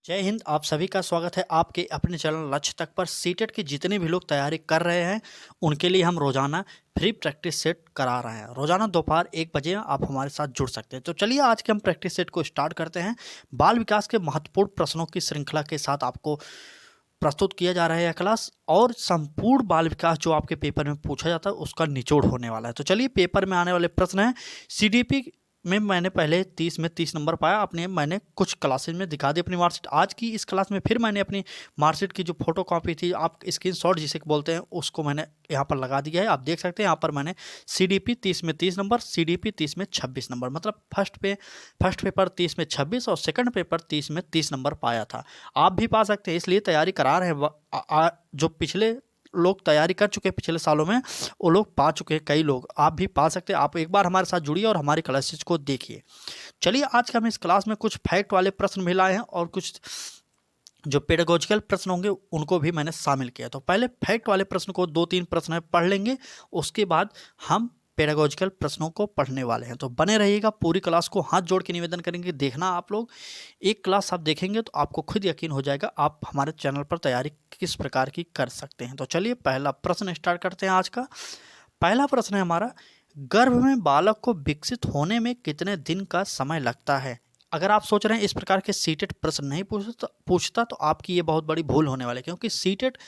जय हिंद। आप सभी का स्वागत है आपके अपने चैनल लक्ष्य तक पर। सीटेट की जितने भी लोग तैयारी कर रहे हैं उनके लिए हम रोजाना फ्री प्रैक्टिस सेट करा रहे हैं। रोजाना दोपहर 1 बजे आप हमारे साथ जुड़ सकते हैं। तो चलिए आज के हम प्रैक्टिस सेट को स्टार्ट करते हैं। बाल विकास के महत्वपूर्ण प्रश्नों की श्रृंखला के साथ आपको प्रस्तुत किया जा रहा है यह क्लास, और संपूर्ण बाल विकास जो आपके पेपर में पूछा जाता है उसका निचोड़ होने वाला है। तो चलिए पेपर में आने वाले प्रश्न हैं। सीडीपी में मैंने पहले 30 में 30 नंबर पाया अपने, मैंने कुछ क्लासेज में दिखा दी अपनी मार्कशीट। आज की इस क्लास में फिर मैंने अपनी मार्कशीट की जो फोटो कॉपी थी, आप स्क्रीनशॉट जिसे बोलते हैं, उसको मैंने यहाँ पर लगा दिया है। आप देख सकते हैं यहाँ पर मैंने सीडीपी 30 में 30 नंबर, सीडीपी 30 में 26 नंबर, मतलब फर्स्ट पेपर 30 में 26 और सेकंड पेपर 30 में 30 नंबर पाया था। आप भी पा सकते हैं, इसलिए तैयारी करा रहे हैं। जो पिछले लोग तैयारी कर चुके हैं पिछले सालों में, वो लोग पा चुके हैं, कई लोग। आप भी पा सकते हैं। आप एक बार हमारे साथ जुड़िए और हमारी क्लासेस को देखिए। चलिए आज के हम इस क्लास में कुछ फैक्ट वाले प्रश्न भी लाए हैं और कुछ जो पेडागोजिकल प्रश्न होंगे उनको भी मैंने शामिल किया। तो पहले फैक्ट वाले प्रश्न को 2-3 प्रश्न पढ़ लेंगे, उसके बाद हम पेडागोजिकल प्रश्नों को पढ़ने वाले हैं। तो बने रहिएगा, पूरी क्लास को हाथ जोड़ के निवेदन करेंगे। देखना आप लोग, एक क्लास आप देखेंगे तो आपको खुद यकीन हो जाएगा आप हमारे चैनल पर तैयारी किस प्रकार की कर सकते हैं। तो चलिए पहला प्रश्न स्टार्ट करते हैं आज का। पहला प्रश्न है हमारा, गर्भ में बालक को विकसित होने में कितने दिन का समय लगता है? अगर आप सोच रहे हैं इस प्रकार के सीटेट प्रश्न नहीं पूछता तो आपकी ये बहुत बड़ी भूल होने वाली है, क्योंकि सीटेट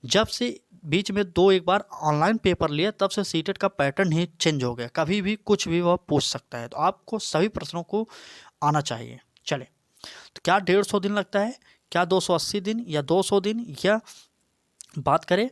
जब से बीच में एक बार ऑनलाइन पेपर लिया तब से सीटेट का पैटर्न ही चेंज हो गया। कभी भी कुछ भी वह पूछ सकता है, तो आपको सभी प्रश्नों को आना चाहिए। चले, तो क्या 150 दिन लगता है, क्या 280 दिन, या 200 दिन, या बात करें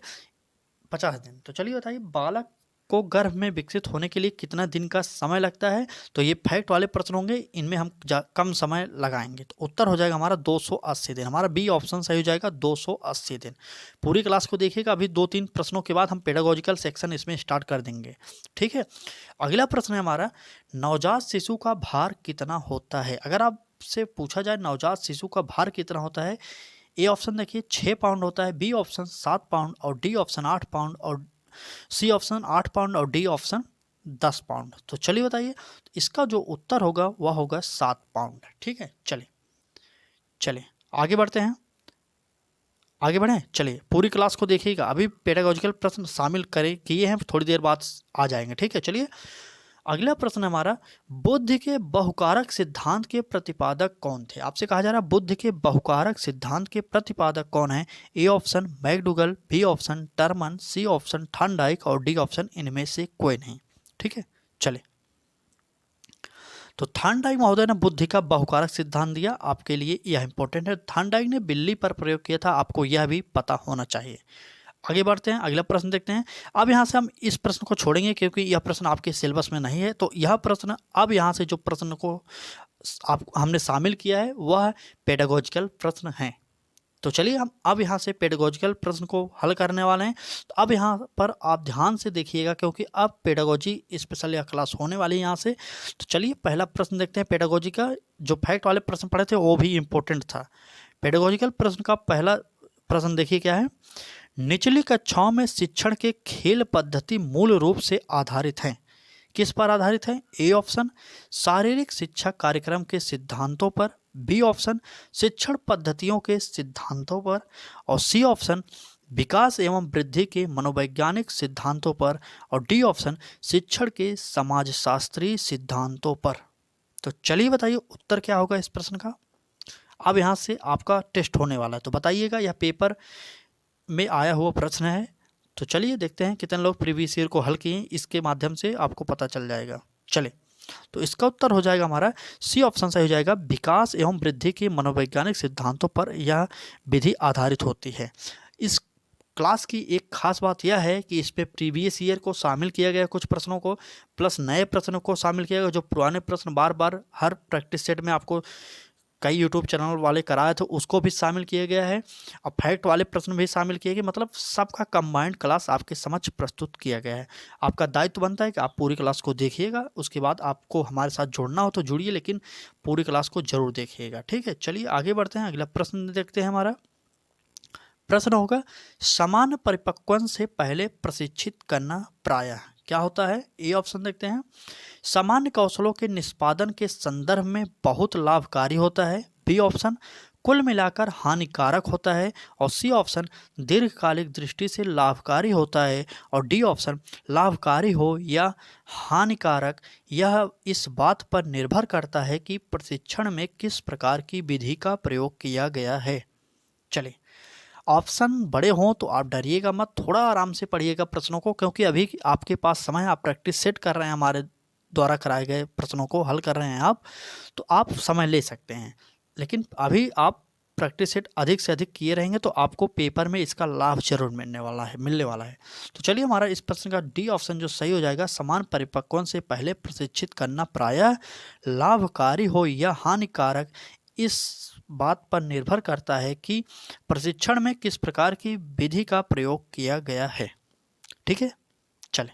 50 दिन? तो चलिए बताइए, बालक को गर्भ में विकसित होने के लिए कितना दिन का समय लगता है? तो ये फैक्ट वाले प्रश्न होंगे, इनमें हम कम समय लगाएंगे। तो उत्तर हो जाएगा हमारा 280 दिन। हमारा बी ऑप्शन सही हो जाएगा, 280 दिन। पूरी क्लास को देखिएगा, अभी 2-3 प्रश्नों के बाद हम पेडागोजिकल सेक्शन इसमें स्टार्ट कर देंगे। ठीक है, अगला प्रश्न है हमारा, नवजात शिशु का भार कितना होता है? अगर आपसे पूछा जाए नवजात शिशु का भार कितना होता है, ए ऑप्शन देखिए 6 पाउंड होता है, बी ऑप्शन 7 पाउंड, और डी ऑप्शन 8 पाउंड, और सी ऑप्शन 8 पाउंड, और डी ऑप्शन 10 पाउंड। तो चलिए बताइए, इसका जो उत्तर होगा वह होगा 7 पाउंड। ठीक है, चलिए चलिए आगे बढ़ते हैं, आगे बढ़ें। चलिए पूरी क्लास को देखिएगा, अभी पेडागोजिकल प्रश्न शामिल करें किए हैं, थोड़ी देर बाद आ जाएंगे। ठीक है, चलिए अगला प्रश्न हमारा, बुद्ध के बहुकारक सिद्धांत के प्रतिपादक कौन थे? आपसे कहा जा रहा है बुद्ध के बहुकारक सिद्धांत के प्रतिपादक कौन है? A option McDougall, B option Terman, C option Thorndike, और डी ऑप्शन इनमें से कोई नहीं। ठीक है, चले, तो थॉर्नडाइक महोदय ने बुद्ध का बहुकारक सिद्धांत दिया, आपके लिए यह इंपॉर्टेंट है। थॉर्नडाइक ने बिल्ली पर प्रयोग किया था, आपको यह भी पता होना चाहिए। आगे बढ़ते हैं, अगला प्रश्न देखते हैं। अब यहाँ से हम इस प्रश्न को छोड़ेंगे क्योंकि यह प्रश्न आपके सिलेबस में नहीं है। तो यह प्रश्न, अब यहाँ से जो प्रश्न को आप हमने शामिल किया है वह पेडागोजिकल प्रश्न है। तो चलिए हम अब यहाँ से पेडागोजिकल प्रश्न को हल करने वाले हैं। तो अब यहाँ पर आप ध्यान से देखिएगा, क्योंकि अब पेडागोजी स्पेशल यह क्लास होने वाली है यहाँ से। तो चलिए पहला प्रश्न देखते हैं पेडागोजी का। जो फैक्ट वाले प्रश्न पढ़े थे वो भी इम्पोर्टेंट था। पेडागोजिकल प्रश्न का पहला प्रश्न देखिए क्या है, निचली कक्षाओं में शिक्षण के खेल पद्धति मूल रूप से आधारित हैं। किस पर आधारित है? ए ऑप्शन शारीरिक शिक्षा कार्यक्रम के सिद्धांतों पर, बी ऑप्शन शिक्षण पद्धतियों के सिद्धांतों पर, और सी ऑप्शन विकास एवं वृद्धि के मनोवैज्ञानिक सिद्धांतों पर, और डी ऑप्शन शिक्षण के समाजशास्त्रीय सिद्धांतों पर। तो चलिए बताइए उत्तर क्या होगा इस प्रश्न का। अब यहाँ से आपका टेस्ट होने वाला है, तो बताइएगा, यह पेपर में आया हुआ प्रश्न है। तो चलिए देखते हैं कितने लोग प्रीवियस ईयर को हल किए, इसके माध्यम से आपको पता चल जाएगा। चले, तो इसका उत्तर हो जाएगा हमारा सी ऑप्शन सही हो जाएगा, विकास एवं वृद्धि के मनोवैज्ञानिक सिद्धांतों पर यह विधि आधारित होती है। इस क्लास की एक खास बात यह है कि इस पे प्रीवियस ईयर को शामिल किया गया कुछ प्रश्नों को, प्लस नए प्रश्नों को शामिल किया गया। जो पुराने प्रश्न बार बार हर प्रैक्टिस सेट में आपको कई यूट्यूब चैनल वाले कराए थे उसको भी शामिल किया गया है, और फैक्ट वाले प्रश्न भी शामिल किए गए। मतलब सबका कंबाइंड क्लास आपके समक्ष प्रस्तुत किया गया है। आपका दायित्व बनता है कि आप पूरी क्लास को देखिएगा, उसके बाद आपको हमारे साथ जुड़ना हो तो जुड़िए, लेकिन पूरी क्लास को जरूर देखिएगा। ठीक है, चलिए आगे बढ़ते हैं, अगला प्रश्न देखते हैं। हमारा प्रश्न होगा, सामान्य परिपक्वन से पहले प्रशिक्षित करना प्रायः क्या होता है? ए ऑप्शन देखते हैं, सामान्य कौशलों के निष्पादन के संदर्भ में बहुत लाभकारी होता है, बी ऑप्शन कुल मिलाकर हानिकारक होता है, और सी ऑप्शन दीर्घकालिक दृष्टि से लाभकारी होता है, और डी ऑप्शन लाभकारी हो या हानिकारक यह इस बात पर निर्भर करता है कि प्रशिक्षण में किस प्रकार की विधि का प्रयोग किया गया है। चलिए, ऑप्शन बड़े हों तो आप डरिएगा मत, थोड़ा आराम से पढ़िएगा प्रश्नों को, क्योंकि अभी आपके पास समय है, आप प्रैक्टिस सेट कर रहे हैं, हमारे द्वारा कराए गए प्रश्नों को हल कर रहे हैं आप, तो आप समय ले सकते हैं। लेकिन अभी आप प्रैक्टिस सेट अधिक से अधिक किए रहेंगे तो आपको पेपर में इसका लाभ जरूर मिलने वाला है। तो चलिए, हमारा इस प्रश्न का डी ऑप्शन जो सही हो जाएगा, समान परिपक्वों से पहले प्रशिक्षित करना प्रायः लाभकारी हो या हानिकारक इस बात पर निर्भर करता है कि प्रशिक्षण में किस प्रकार की विधि का प्रयोग किया गया है। ठीक है, चलें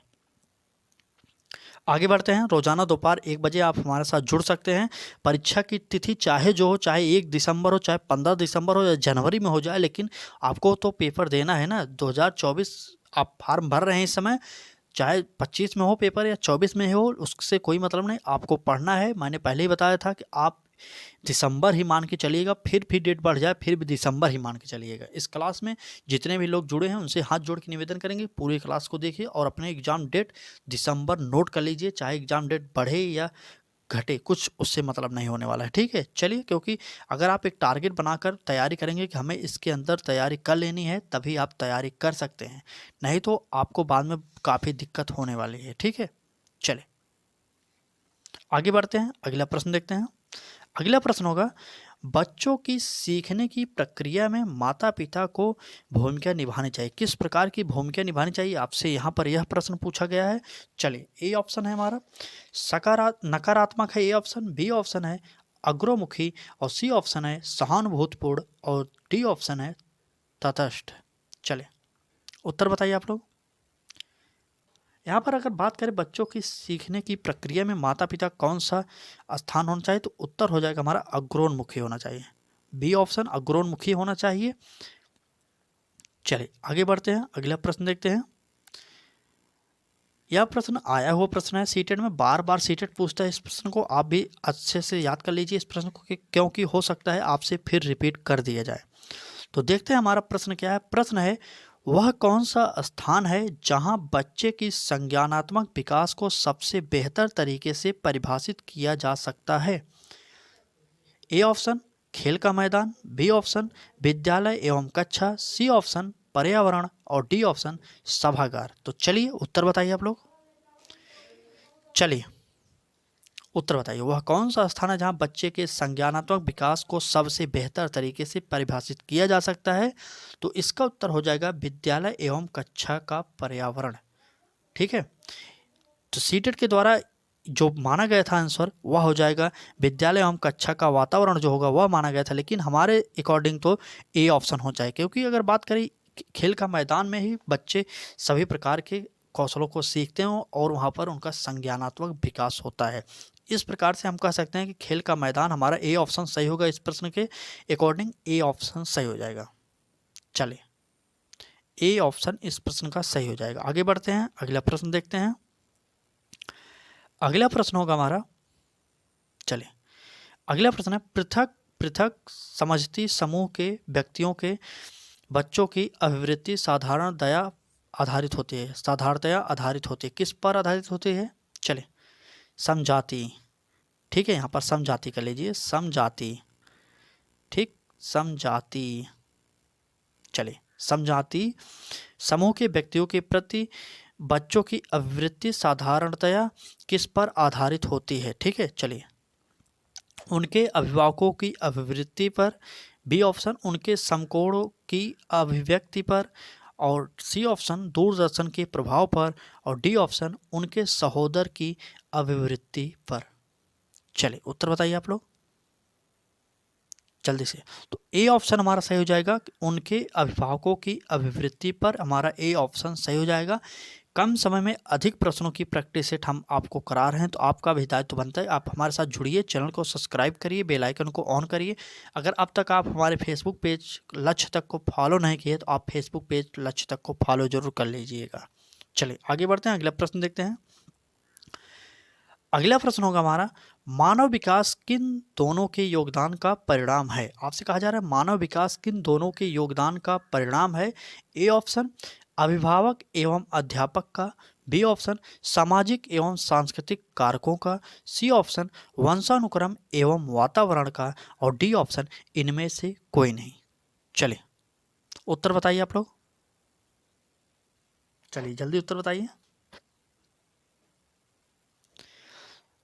आगे बढ़ते हैं। रोजाना दोपहर 1 बजे आप हमारे साथ जुड़ सकते हैं। परीक्षा की तिथि चाहे जो हो, चाहे 1 दिसंबर हो, चाहे 15 दिसंबर हो या जनवरी में हो जाए, लेकिन आपको तो पेपर देना है ना। 2024 आप फॉर्म भर रहे हैं इस समय, चाहे 25 में हो पेपर या 24 में हो, उससे कोई मतलब नहीं, आपको पढ़ना है। मैंने पहले ही बताया था कि आप दिसंबर ही मान के चलिएगा, फिर डेट बढ़ जाए फिर भी दिसंबर ही मान के चलिएगा। इस क्लास में जितने भी लोग जुड़े हैं उनसे हाथ जोड़ के निवेदन करेंगे, पूरी क्लास को देखिए और अपने एग्ज़ाम डेट दिसंबर नोट कर लीजिए। चाहे एग्ज़ाम डेट बढ़े या घटे, कुछ उससे मतलब नहीं होने वाला है। ठीक है, चलिए, क्योंकि अगर आप एक टारगेट बनाकर तैयारी करेंगे कि हमें इसके अंदर तैयारी कर लेनी है, तभी आप तैयारी कर सकते हैं, नहीं तो आपको बाद में काफ़ी दिक्कत होने वाली है। ठीक है, चलिए आगे बढ़ते हैं, अगला प्रश्न देखते हैं। अगला प्रश्न होगा, बच्चों की सीखने की प्रक्रिया में माता पिता को भूमिका निभानी चाहिए। किस प्रकार की भूमिका निभानी चाहिए, आपसे यहाँ पर यह प्रश्न पूछा गया है। चलिए, ए ऑप्शन है हमारा नकारात्मक है, ए ऑप्शन, बी ऑप्शन है अग्रमुखी, और सी ऑप्शन है सहानुभूतिपूर्ण, और डी ऑप्शन है तटस्थ। चलिए उत्तर बताइए आप लोग। यहाँ पर अगर बात करें बच्चों की सीखने की प्रक्रिया में माता पिता कौन सा स्थान होना चाहिए, तो उत्तर हो जाएगा हमारा अग्रोन्मुखी होना चाहिए। बी ऑप्शन अग्रोन्मुखी होना चाहिए। चलिए आगे बढ़ते हैं, अगला प्रश्न देखते हैं। यह प्रश्न आया हुआ प्रश्न है, सीटेट में बार बार सीटेट पूछता है इस प्रश्न को। आप भी अच्छे से याद कर लीजिए इस प्रश्न को, क्योंकि हो सकता है आपसे फिर रिपीट कर दिया जाए। तो देखते हैं हमारा प्रश्न क्या है। प्रश्न है, वह कौन सा स्थान है जहां बच्चे की संज्ञानात्मक विकास को सबसे बेहतर तरीके से परिभाषित किया जा सकता है। ए ऑप्शन खेल का मैदान, बी ऑप्शन विद्यालय एवं कक्षा, सी ऑप्शन पर्यावरण, और डी ऑप्शन सभागार। तो चलिए उत्तर बताइए आप लोग। चलिए उत्तर बताइए, वह कौन सा स्थान है जहां बच्चे के संज्ञानात्मक विकास को सबसे बेहतर तरीके से परिभाषित किया जा सकता है। तो इसका उत्तर हो जाएगा विद्यालय एवं कक्षा का पर्यावरण। ठीक है, तो सीटेट के द्वारा जो माना गया था आंसर वह हो जाएगा विद्यालय एवं कक्षा का वातावरण जो होगा वह माना गया था, लेकिन हमारे अकॉर्डिंग तो ए ऑप्शन हो जाए, क्योंकि अगर बात करें खेल का मैदान में ही बच्चे सभी प्रकार के कौशलों को सीखते हैं और वहाँ पर उनका संज्ञानात्मक विकास होता है। इस प्रकार से हम कह सकते हैं कि खेल का मैदान, हमारा ए ऑप्शन सही होगा। इस प्रश्न के अकॉर्डिंग ए ऑप्शन सही हो जाएगा। चलिए, ए ऑप्शन इस प्रश्न का सही हो जाएगा। आगे बढ़ते हैं, अगला प्रश्न देखते हैं। अगला प्रश्न होगा हमारा, चलिए अगला प्रश्न है, पृथक पृथक समझती समूह के व्यक्तियों के बच्चों की अभिवृत्ति साधारणतया आधारित होती है। किस पर आधारित होती है? चलिए, समजाति। ठीक है, यहाँ पर समजाति कर लीजिए, समजाति। ठीक, समजाति। चलिए, समजाति समूह के व्यक्तियों के प्रति बच्चों की अभिवृत्ति साधारणतया किस पर आधारित होती है? ठीक है, चलिए, उनके अभिभावकों की अभिवृत्ति पर, बी ऑप्शन उनके समकोणों की अभिव्यक्ति पर, और सी ऑप्शन दूरदर्शन के प्रभाव पर, और डी ऑप्शन उनके सहोदर की अभिवृत्ति पर। चलिए उत्तर बताइए आप लोग जल्दी से। तो ए ऑप्शन हमारा सही हो जाएगा, उनके अभिभावकों की अभिवृत्ति पर हमारा ए ऑप्शन सही हो जाएगा। कम समय में अधिक प्रश्नों की प्रैक्टिस सेट हम आपको करा रहे हैं, तो आपका भी दायित्व बनता है आप हमारे साथ जुड़िए, चैनल को सब्सक्राइब करिए, बेल आइकन को ऑन करिए। अगर अब तक आप हमारे फेसबुक पेज लक्ष्य तक को फॉलो नहीं किए तो आप फेसबुक पेज लक्ष्य तक को फॉलो जरूर कर लीजिएगा। चलिए आगे बढ़ते हैं, अगला प्रश्न देखते हैं। अगला प्रश्न होगा हमारा, मानव विकास किन दोनों के योगदान का परिणाम है। आपसे कहा जा रहा है मानव विकास किन दोनों के योगदान का परिणाम है। ए ऑप्शन अभिभावक एवं अध्यापक का, बी ऑप्शन सामाजिक एवं सांस्कृतिक कारकों का, सी ऑप्शन वंशानुक्रम एवं वातावरण का, और डी ऑप्शन इनमें से कोई नहीं। चलिए उत्तर बताइए आप लोग, चलिए जल्दी उत्तर बताइए।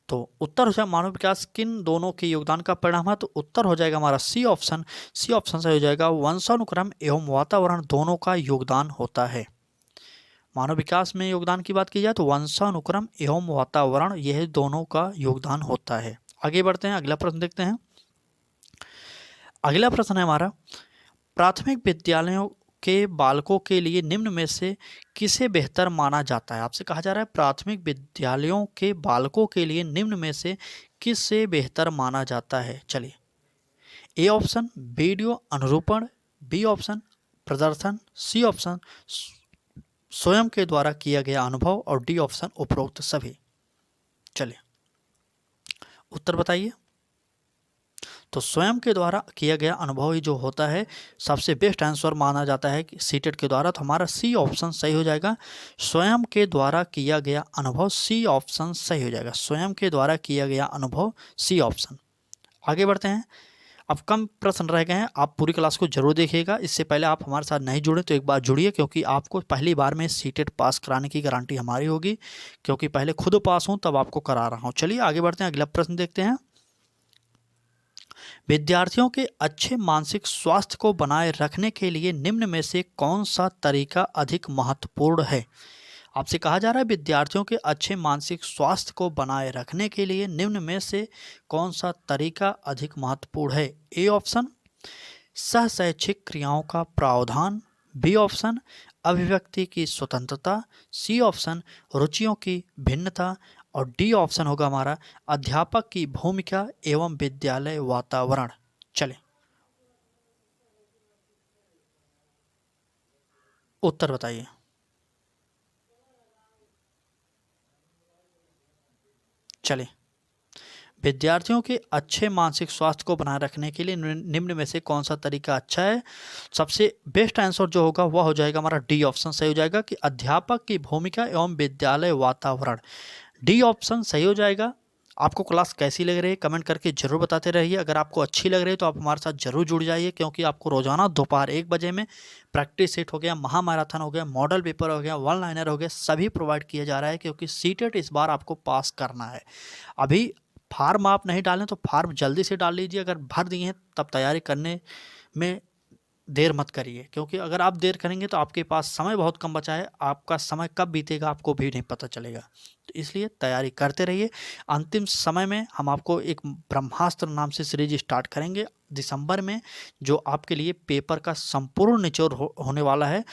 तो उत्तर हो जाए मानव विकास किन दोनों के योगदान का परिणाम है, तो उत्तर हो जाएगा हमारा सी ऑप्शन। सी ऑप्शन से हो जाएगा वंशानुक्रम एवं वातावरण दोनों का योगदान होता है। मानव विकास में योगदान की बात की जाए तो वंशानुक्रम एवं वातावरण यह दोनों का योगदान होता है। आगे बढ़ते हैं, अगला प्रश्न देखते हैं। अगला प्रश्न है हमारा, प्राथमिक विद्यालयों के बालकों के लिए निम्न में से किसे बेहतर माना जाता है। आपसे कहा जा रहा है प्राथमिक विद्यालयों के बालकों के लिए निम्न में से किसे बेहतर माना जाता है। चलिए, ए ऑप्शन वीडियो अनुरूपण, बी ऑप्शन प्रदर्शन, सी ऑप्शन स्वयं के द्वारा किया गया अनुभव, और डी ऑप्शन उपरोक्त सभी। चलिए उत्तर बताइए। तो स्वयं के द्वारा किया गया अनुभव ही जो होता है सबसे बेस्ट आंसर माना जाता है कि सीटेट के द्वारा, तो हमारा सी ऑप्शन सही हो जाएगा। स्वयं के द्वारा किया गया अनुभव, सी ऑप्शन सही हो जाएगा। स्वयं के द्वारा किया गया अनुभव, सी ऑप्शन। आगे बढ़ते हैं, अब कम प्रश्न रह गए हैं, आप पूरी क्लास को जरूर देखिएगा। इससे पहले आप हमारे साथ नहीं जुड़े तो एक बार जुड़िए, क्योंकि आपको पहली बार में सीटेट पास कराने की गारंटी हमारी होगी, क्योंकि पहले खुद पास हूँ तब आपको करा रहा हूँ। चलिए आगे बढ़ते हैं, अगला प्रश्न देखते हैं। विद्यार्थियों के अच्छे मानसिक स्वास्थ्य को बनाए रखने के लिए निम्न में से कौन सा तरीका अधिक महत्वपूर्ण है। आपसे कहा जा रहा है विद्यार्थियों के अच्छे मानसिक स्वास्थ्य को बनाए रखने के लिए निम्न में से कौन सा तरीका अधिक महत्वपूर्ण है। ए ऑप्शन सहशैक्षिक क्रियाओं का प्रावधान, बी ऑप्शन अभिव्यक्ति की स्वतंत्रता, सी ऑप्शन रुचियों की भिन्नता, और डी ऑप्शन होगा हमारा अध्यापक की भूमिका एवं विद्यालय वातावरण। चले उत्तर बताइए। चलिए, विद्यार्थियों के अच्छे मानसिक स्वास्थ्य को बनाए रखने के लिए निम्न में से कौन सा तरीका अच्छा है। सबसे बेस्ट आंसर जो होगा वह हो जाएगा हमारा डी ऑप्शन सही हो जाएगा कि अध्यापक की भूमिका एवं विद्यालय वातावरण। डी ऑप्शन सही हो जाएगा। आपको क्लास कैसी लग रही है कमेंट करके जरूर बताते रहिए। अगर आपको अच्छी लग रही है तो आप हमारे साथ जरूर जुड़ जाइए, क्योंकि आपको रोजाना दोपहर 1 बजे में प्रैक्टिस सेट हो गया, महामैराथन हो गया, मॉडल पेपर हो गया, वन लाइनर हो गया, सभी प्रोवाइड किया जा रहा है, क्योंकि सीटेट इस बार आपको पास करना है। अभी फार्म आप नहीं डालें तो फार्म जल्दी से डाल लीजिए, अगर भर दिए हैं तब तैयारी करने में देर मत करिए, क्योंकि अगर आप देर करेंगे तो आपके पास समय बहुत कम बचा है, आपका समय कब बीतेगा आपको भी नहीं पता चलेगा। तो इसलिए तैयारी करते रहिए। अंतिम समय में हम आपको एक ब्रह्मास्त्र नाम से सीरीज स्टार्ट करेंगे दिसंबर में, जो आपके लिए पेपर का संपूर्ण निचोड़ होने वाला है।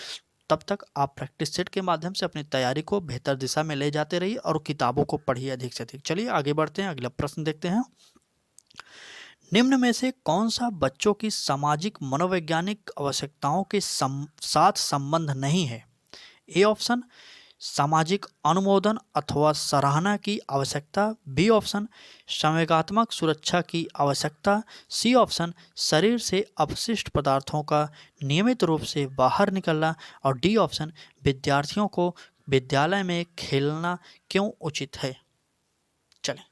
तब तक आप प्रैक्टिस सेट के माध्यम से अपनी तैयारी को बेहतर दिशा में ले जाते रहिए और किताबों को पढ़िए अधिक से अधिक। चलिए आगे बढ़ते हैं, अगला प्रश्न देखते हैं। निम्न में से कौन सा बच्चों की सामाजिक मनोवैज्ञानिक आवश्यकताओं के साथ संबंध नहीं है। ए ऑप्शन सामाजिक अनुमोदन अथवा सराहना की आवश्यकता, बी ऑप्शन संवेगात्मक सुरक्षा की आवश्यकता, सी ऑप्शन शरीर से अपशिष्ट पदार्थों का नियमित रूप से बाहर निकलना, और डी ऑप्शन विद्यार्थियों को विद्यालय में खेलना क्यों उचित है। चलें,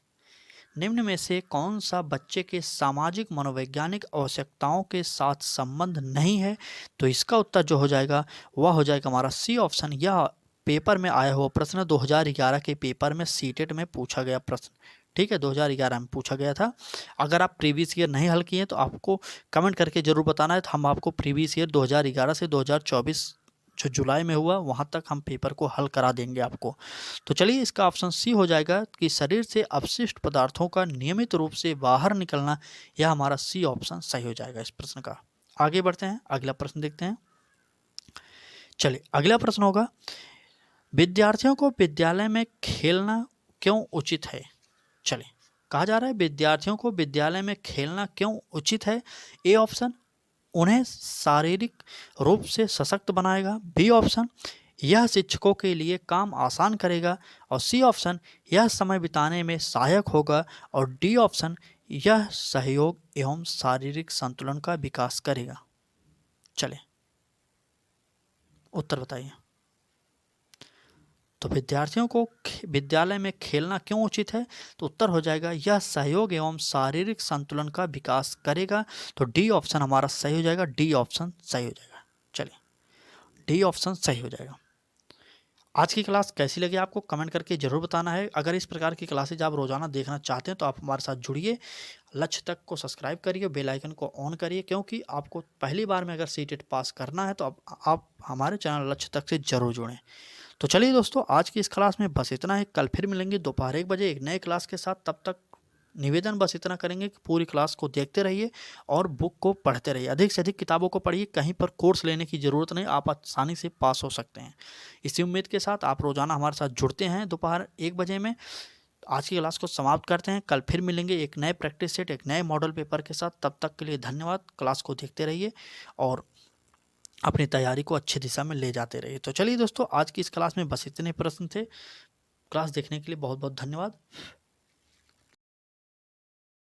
निम्न में से कौन सा बच्चे के सामाजिक मनोवैज्ञानिक आवश्यकताओं के साथ संबंध नहीं है, तो इसका उत्तर जो हो जाएगा वह हो जाएगा हमारा सी ऑप्शन। यह पेपर में आया हुआ प्रश्न 2011 के पेपर में सीटेट में पूछा गया प्रश्न, ठीक है, 2011 में पूछा गया था। अगर आप प्रीवियस ईयर नहीं हल किए तो आपको कमेंट करके जरूर बताना है, तो हम आपको प्रीवियस ईयर 2011 से 2024 जो जुलाई में हुआ वहाँ तक हम पेपर को हल करा देंगे आपको। तो चलिए इसका ऑप्शन सी हो जाएगा कि शरीर से अपशिष्ट पदार्थों का नियमित रूप से बाहर निकलना, यह हमारा सी ऑप्शन सही हो जाएगा इस प्रश्न का। आगे बढ़ते हैं, अगला प्रश्न देखते हैं। चलिए अगला प्रश्न होगा, विद्यार्थियों को विद्यालय में खेलना क्यों उचित है। चलिए, कहा जा रहा है विद्यार्थियों को विद्यालय में खेलना क्यों उचित है। ए ऑप्शन उन्हें शारीरिक रूप से सशक्त बनाएगा, बी ऑप्शन यह शिक्षकों के लिए काम आसान करेगा। और सी ऑप्शन, यह समय बिताने में सहायक होगा। और डी ऑप्शन, यह सहयोग एवं शारीरिक संतुलन का विकास करेगा। चलिए उत्तर बताइए। तो विद्यार्थियों को विद्यालय में खेलना क्यों उचित है? तो उत्तर हो जाएगा यह सहयोग एवं शारीरिक संतुलन का विकास करेगा। तो डी ऑप्शन हमारा सही हो जाएगा, डी ऑप्शन सही हो जाएगा। चलिए डी ऑप्शन सही हो जाएगा। आज की क्लास कैसी लगी आपको कमेंट करके ज़रूर बताना है। अगर इस प्रकार की क्लासेज आप रोज़ाना देखना चाहते हैं तो आप हमारे साथ जुड़िए, लक्ष्य तक को सब्सक्राइब करिए, बेल आइकन को ऑन करिए, क्योंकि आपको पहली बार में अगर सीटेट पास करना है तो आप हमारे चैनल लक्ष्य तक से ज़रूर जुड़ें। तो चलिए दोस्तों, आज की इस क्लास में बस इतना ही। कल फिर मिलेंगे दोपहर 1 बजे एक नए क्लास के साथ। तब तक निवेदन बस इतना करेंगे कि पूरी क्लास को देखते रहिए और बुक को पढ़ते रहिए। अधिक से अधिक किताबों को पढ़िए, कहीं पर कोर्स लेने की ज़रूरत नहीं, आप आसानी से पास हो सकते हैं। इसी उम्मीद के साथ आप रोज़ाना हमारे साथ जुड़ते हैं दोपहर 1 बजे में। आज की क्लास को समाप्त करते हैं। कल फिर मिलेंगे एक नए प्रैक्टिस सेट, एक नए मॉडल पेपर के साथ। तब तक के लिए धन्यवाद। क्लास को देखते रहिए और अपनी तैयारी को अच्छी दिशा में ले जाते रहिए। तो चलिए दोस्तों, आज की इस क्लास में बस इतने प्रश्न थे। क्लास देखने के लिए बहुत बहुत धन्यवाद।